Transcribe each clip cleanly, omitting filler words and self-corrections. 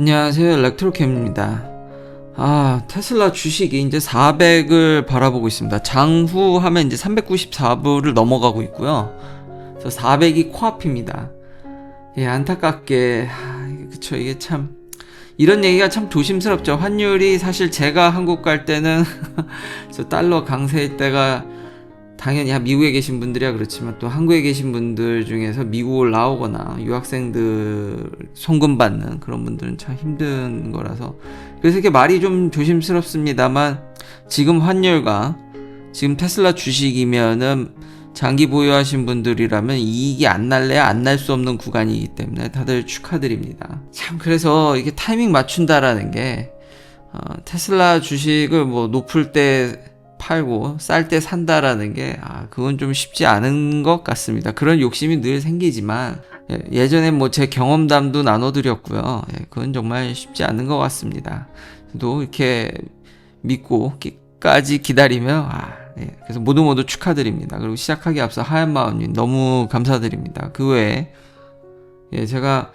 안녕하세요. 엘렉트로캠입니다. 테슬라 주식이 이제 400을 바라보고 있습니다. 장후 하면 이제 394불을 넘어가고 있고요. 그래서 400이 코앞입니다. 예, 안타깝게, 그쵸. 이게 참, 이런 얘기가 참 조심스럽죠. 환율이 사실 제가 한국 갈 때는, 저 달러 강세일 때가 당연히 미국에 계신 분들이야 그렇지만 또 한국에 계신 분들 중에서 미국을 나오거나 유학생들 송금 받는 그런 분들은 참 힘든 거라서 그래서 이렇게 말이 좀 조심스럽습니다만 지금 환율과 지금 테슬라 주식이면은 장기 보유하신 분들이라면 이익이 안 날래야 안 날 수 없는 구간이기 때문에 다들 축하드립니다. 참 그래서 이게 타이밍 맞춘다라는 게 테슬라 주식을 뭐 높을 때 팔고 쌀 때 산다라는 게 그건 좀 쉽지 않은 것 같습니다. 그런 욕심이 늘 생기지만 예전에 뭐 제 경험담도 나눠드렸고요. 그건 정말 쉽지 않은 것 같습니다. 또 이렇게 믿고 끝까지 기다리며 그래서 모두 축하드립니다. 그리고 시작하기 앞서 하얀마음님 너무 감사드립니다. 그 외에 제가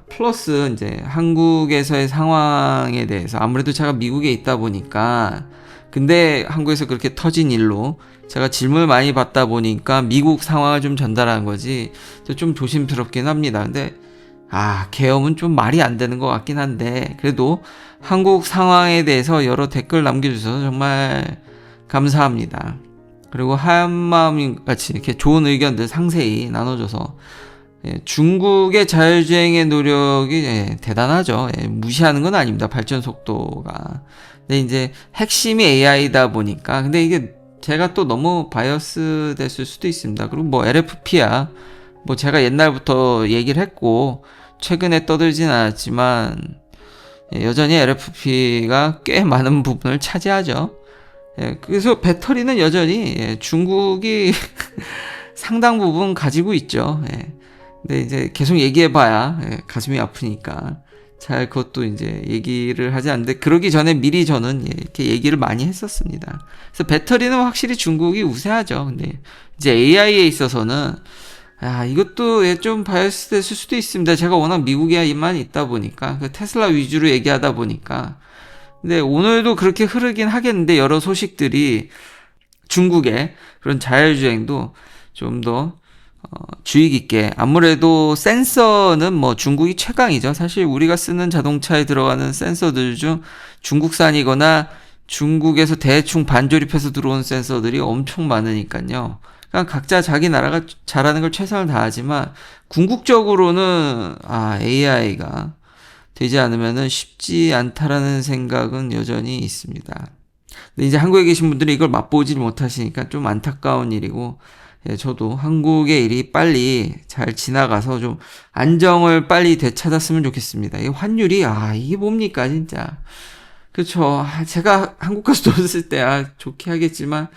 플러스 이제 한국에서의 상황에 대해서 아무래도 제가 미국에 있다 보니까 근데 한국에서 그렇게 터진 일로 제가 질문을 많이 받다 보니까 미국 상황을 좀 전달한 거지 좀 조심스럽긴 합니다. 근데 계엄은 좀 말이 안 되는 것 같긴 한데 그래도 한국 상황에 대해서 여러 댓글 남겨주셔서 정말 감사합니다. 그리고 하얀마음 같이 이렇게 좋은 의견들 상세히 나눠줘서 중국의 자율주행의 노력이 대단하죠. 무시하는 건 아닙니다. 발전 속도가. 근데 이제 핵심이 AI다 보니까 근데 이게 제가 또 너무 바이어스 됐을 수도 있습니다. 그리고 뭐 LFP야 뭐 제가 옛날부터 얘기를 했고 최근에 떠들진 않았지만 여전히 LFP가 꽤 많은 부분을 차지하죠. 그래서 배터리는 여전히 중국이 상당 부분 가지고 있죠. 근데 이제 계속 얘기해봐야 가슴이 아프니까 잘 그것도 이제 얘기를 하지 않는데 그러기 전에 미리 저는 이렇게 얘기를 많이 했었습니다. 그래서 배터리는 확실히 중국이 우세하죠. 근데 이제 AI에 있어서는 이것도 좀 바이어스 됐을 수도 있습니다. 제가 워낙 미국에만 있다 보니까 그 테슬라 위주로 얘기하다 보니까 근데 오늘도 그렇게 흐르긴 하겠는데 여러 소식들이 중국의 그런 자율주행도 좀 더 주의 깊게 아무래도 센서는 뭐 중국이 최강이죠. 사실 우리가 쓰는 자동차에 들어가는 센서들 중 중국산이거나 중국에서 대충 반조립해서 들어온 센서들이 엄청 많으니까요. 그냥 각자 자기 나라가 잘하는 걸 최선을 다하지만 궁극적으로는 AI가 되지 않으면은 쉽지 않다라는 생각은 여전히 있습니다. 근데 이제 한국에 계신 분들이 이걸 맛보지 못하시니까 좀 안타까운 일이고 저도 한국의 일이 빨리 잘 지나가서 좀 안정을 빨리 되찾았으면 좋겠습니다. 이 환율이 이게 뭡니까 진짜. 그렇죠. 제가 한국 가서 돈쓸 때 좋게 하겠지만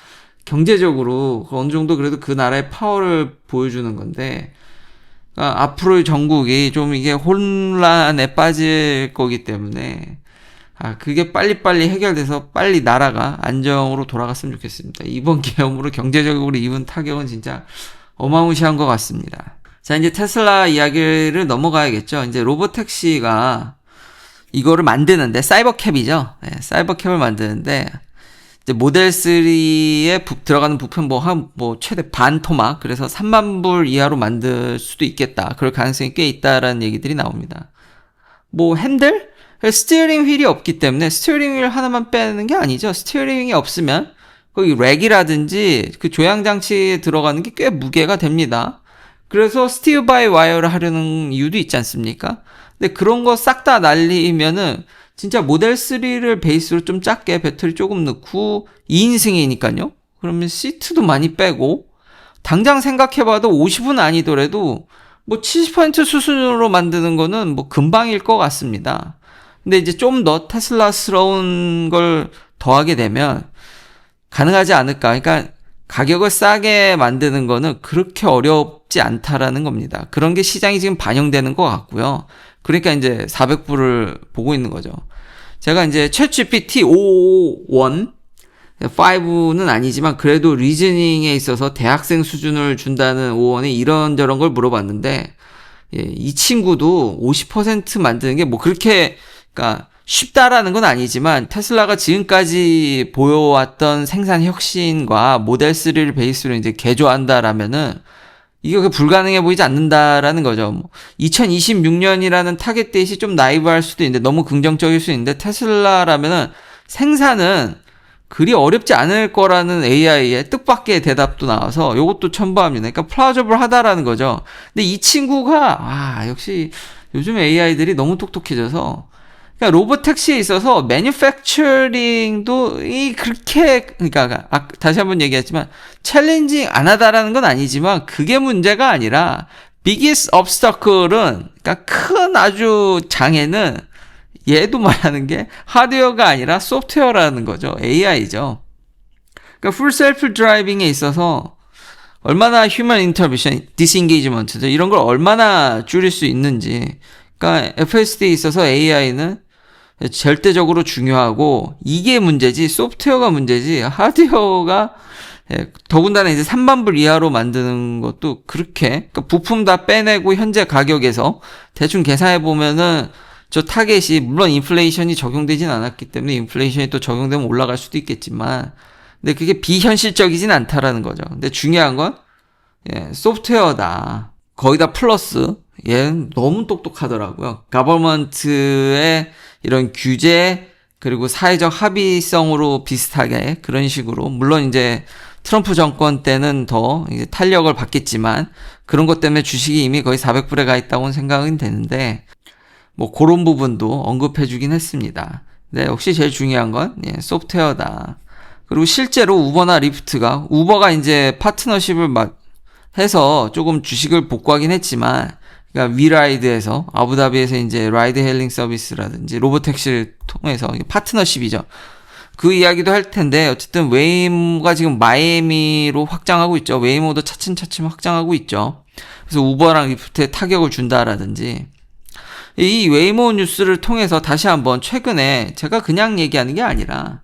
경제적으로 어느 정도 그래도 그 나라의 파워를 보여주는 건데 앞으로의 전국이 좀 이게 혼란에 빠질 거기 때문에 그게 빨리빨리 해결돼서 빨리 나라가 안정으로 돌아갔으면 좋겠습니다. 이번 계엄으로 경제적으로 입은 타격은 진짜 어마무시한 것 같습니다. 자, 이제 테슬라 이야기를 넘어가야겠죠. 이제 로보택시가 이거를 만드는데, 사이버캡이죠. 사이버캡을 만드는데, 이제 모델 3에 들어가는 부품 뭐 최대 반 토막, 그래서 3만 불 이하로 만들 수도 있겠다. 그럴 가능성이 꽤 있다라는 얘기들이 나옵니다. 뭐 핸들? 스티어링 휠이 없기 때문에 스티어링 휠 하나만 빼는 게 아니죠. 스티어링 휠이 없으면 거기 렉이라든지 그 조향 장치에 들어가는 게 꽤 무게가 됩니다. 그래서 스티어 바이 와이어를 하려는 이유도 있지 않습니까? 근데 그런 거 싹 다 날리면은 진짜 모델 3를 베이스로 좀 작게 배터리 조금 넣고 2인승이니까요. 그러면 시트도 많이 빼고 당장 생각해봐도 50은 아니더라도 뭐 70% 수준으로 만드는 거는 뭐 금방일 것 같습니다. 근데 이제 좀 더 테슬라스러운 걸 더하게 되면 가능하지 않을까. 그러니까 가격을 싸게 만드는 거는 그렇게 어렵지 않다라는 겁니다. 그런 게 시장이 지금 반영되는 것 같고요. 그러니까 이제 400불을 보고 있는 거죠. 제가 이제 챗GPT 5.1 5는 아니지만 그래도 리즈닝에 있어서 대학생 수준을 준다는 5원에 이런저런 걸 물어봤는데 예, 이 친구도 50% 만드는 게 뭐 그렇게 그러니까 쉽다라는 건 아니지만 테슬라가 지금까지 보여왔던 생산 혁신과 모델 3를 베이스로 이제 개조한다라면은 이게 불가능해 보이지 않는다라는 거죠. 뭐 2026년이라는 타겟 데이시 좀 나이브할 수도 있는데 너무 긍정적일 수 있는데 테슬라라면은 생산은 그리 어렵지 않을 거라는 AI의 뜻밖의 대답도 나와서 이것도 첨부합니다. 그러니까 플라우저블 하다라는 거죠. 근데 이 친구가 역시 요즘 AI들이 너무 똑똑해져서 그러니까 로봇 택시에 있어서 매뉴팩처링도 그렇게 그러니까 다시 한번 얘기했지만 챌린징 안 하다라는 건 아니지만 그게 문제가 아니라 biggest obstacle은 그러니까 큰 아주 장애는 얘도 말하는 게 하드웨어가 아니라 소프트웨어라는 거죠. AI죠. 그러니까 풀 셀프 드라이빙에 있어서 얼마나 휴먼 인터비션, 디스인게이지먼트죠. 이런 걸 얼마나 줄일 수 있는지. 그러니까 FSD에 있어서 AI는 절대적으로 중요하고 이게 문제지 소프트웨어가 문제지 하드웨어가 더군다나 이제 3만 불 이하로 만드는 것도 그렇게 그러니까 부품 다 빼내고 현재 가격에서 대충 계산해 보면은 저 타겟이 물론 인플레이션이 적용되진 않았기 때문에 인플레이션이 또 적용되면 올라갈 수도 있겠지만 근데 그게 비현실적이진 않다라는 거죠. 근데 중요한 건 소프트웨어다. 거기다 플러스 얘는 너무 똑똑하더라고요. 가버먼트의 이런 규제 그리고 사회적 합의성으로 비슷하게 그런 식으로 물론 이제 트럼프 정권 때는 더 이제 탄력을 받겠지만 그런 것 때문에 주식이 이미 거의 400불에 가 있다고는 생각은 되는데 뭐 그런 부분도 언급해 주긴 했습니다. 네, 역시 제일 중요한 건 소프트웨어다. 그리고 실제로 우버나 리프트가 우버가 이제 파트너십을 해서 조금 주식을 복구하긴 했지만 그러니까 위라이드에서 아부다비에서 이제 라이드 헤일링 서비스라든지 로보택시를 통해서 파트너십이죠. 그 이야기도 할 텐데 어쨌든 웨이모가 지금 마이애미로 확장하고 있죠. 웨이모도 차츰차츰 확장하고 있죠. 그래서 우버랑 리프트에 타격을 준다라든지 이 웨이모 뉴스를 통해서 다시 한번 최근에 제가 그냥 얘기하는 게 아니라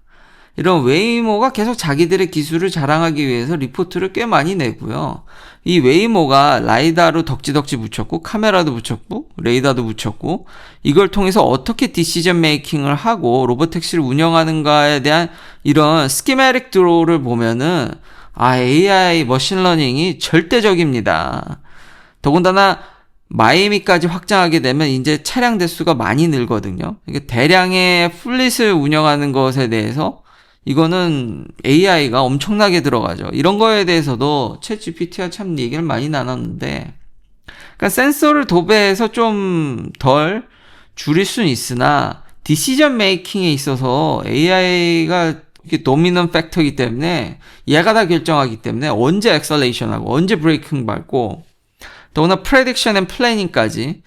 이런 웨이모가 계속 자기들의 기술을 자랑하기 위해서 리포트를 꽤 많이 내고요. 이 웨이모가 라이다로 덕지덕지 붙였고 카메라도 붙였고 레이더도 붙였고 이걸 통해서 어떻게 디시전 메이킹을 하고 로보택시를 운영하는가에 대한 이런 스키매틱 드로우를 보면은 AI 머신러닝이 절대적입니다. 더군다나 마이애미까지 확장하게 되면 이제 차량 대수가 많이 늘거든요. 그러니까 대량의 플릿을 운영하는 것에 대해서 이거는 AI가 엄청나게 들어가죠. 이런 거에 대해서도 챗GPT와 참 얘기를 많이 나눴는데 그러니까 센서를 도배해서 좀 덜 줄일 수는 있으나 디시전 메이킹에 있어서 AI가 도미넌 팩터이기 때문에 얘가 다 결정하기 때문에 언제 엑셀레이션하고 언제 브레이킹 밟고 더구나 프레딕션 앤 플래닝까지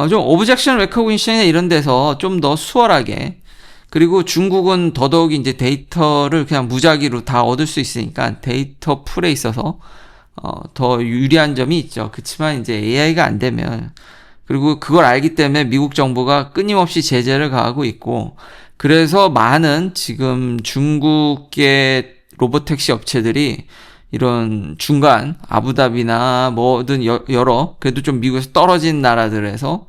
좀 오브젝션 레코그니션이나 이런 데서 좀 더 수월하게 그리고 중국은 더더욱 이제 데이터를 그냥 무작위로 다 얻을 수 있으니까 데이터 풀에 있어서 더 유리한 점이 있죠. 그렇지만 이제 AI가 안 되면 그리고 그걸 알기 때문에 미국 정부가 끊임없이 제재를 가하고 있고 그래서 많은 지금 중국의 로보택시 업체들이 이런 중간 아부다비나 뭐든 여러 그래도 좀 미국에서 떨어진 나라들에서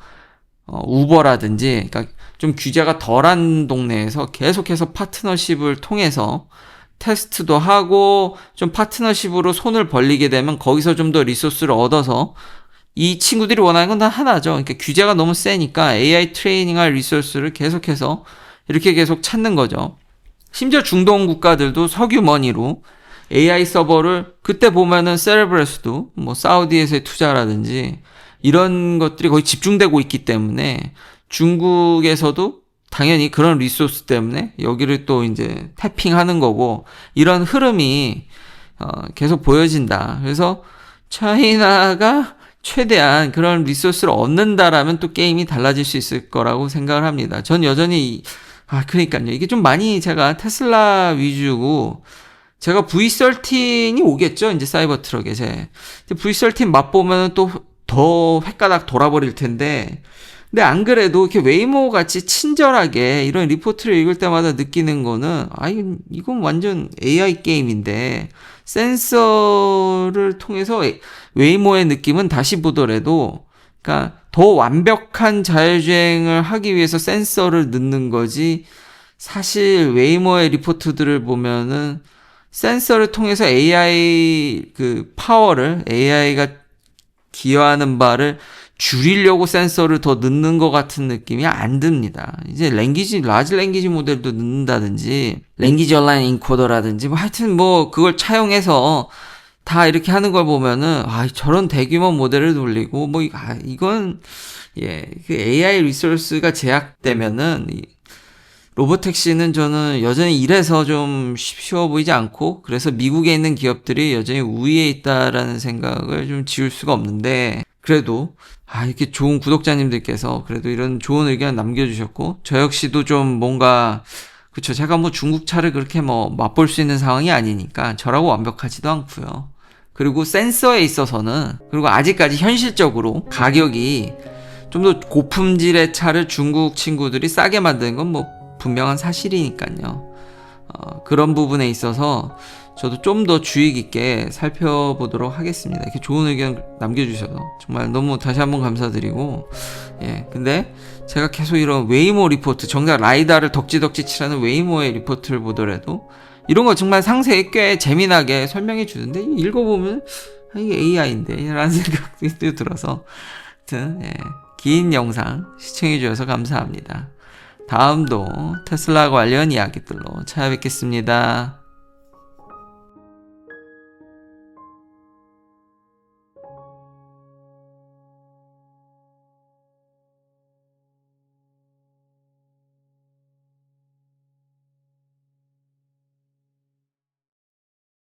우버라든지 그러니까 좀 규제가 덜한 동네에서 계속해서 파트너십을 통해서 테스트도 하고 좀 파트너십으로 손을 벌리게 되면 거기서 좀 더 리소스를 얻어서 이 친구들이 원하는 건 다 하나죠. 그러니까 규제가 너무 세니까 AI 트레이닝할 리소스를 계속해서 이렇게 계속 찾는 거죠. 심지어 중동 국가들도 석유 머니로 AI 서버를 그때 보면은 세레브레스도 뭐 사우디에서의 투자라든지 이런 것들이 거의 집중되고 있기 때문에 중국에서도 당연히 그런 리소스 때문에 여기를 또 이제 태핑하는 거고 이런 흐름이 계속 보여진다. 그래서 차이나가 최대한 그런 리소스를 얻는다라면 또 게임이 달라질 수 있을 거라고 생각을 합니다. 전 여전히 그러니까요. 이게 좀 많이 제가 테슬라 위주고 제가 V13이 오겠죠. 이제 사이버 트럭에 V13 맛보면 또 더 횟가닥 돌아버릴 텐데 근데 안 그래도 이렇게 웨이모 같이 친절하게 이런 리포트를 읽을 때마다 느끼는 거는 이건 완전 AI 게임인데 센서를 통해서 웨이모의 느낌은 다시 보더라도 그러니까 더 완벽한 자율주행을 하기 위해서 센서를 넣는 거지, 사실 웨이모의 리포트들을 보면은 센서를 통해서 AI 그 파워를, AI가 기여하는 바를 줄이려고 센서를 더 넣는 것 같은 느낌이 안 듭니다. 이제 라지 랭귀지 모델도 넣는다든지, 랭귀지 얼라인 인코더라든지, 뭐 하여튼 뭐 그걸 차용해서 다 이렇게 하는 걸 보면은, 저런 대규모 모델을 돌리고, 뭐, 이건, 그 AI 리소스가 제약되면은, 로보택시는 저는 여전히 이래서 좀 쉬워 보이지 않고, 그래서 미국에 있는 기업들이 여전히 우위에 있다라는 생각을 좀 지울 수가 없는데, 그래도 이렇게 좋은 구독자님들께서 그래도 이런 좋은 의견 남겨주셨고, 저 역시도 좀 뭔가, 그쵸, 제가 뭐 중국 차를 그렇게 뭐 맛볼 수 있는 상황이 아니니까 저라고 완벽하지도 않고요. 그리고 센서에 있어서는, 그리고 아직까지 현실적으로 가격이 좀 더 고품질의 차를 중국 친구들이 싸게 만드는 건 뭐 분명한 사실이니까요. 그런 부분에 있어서 저도 좀 더 주의 깊게 살펴보도록 하겠습니다. 이렇게 좋은 의견 남겨주셔서 정말 너무 다시 한번 감사드리고, 근데 제가 계속 이런 웨이모 리포트, 정작 라이다를 덕지덕지 칠하는 웨이모의 리포트를 보더라도 이런 거 정말 상세히 꽤 재미나게 설명해 주는데, 읽어보면 이게 AI인데 라는 생각이 들어서, 하여튼 긴 영상 시청해 주셔서 감사합니다. 다음도 테슬라 관련 이야기들로 찾아뵙겠습니다.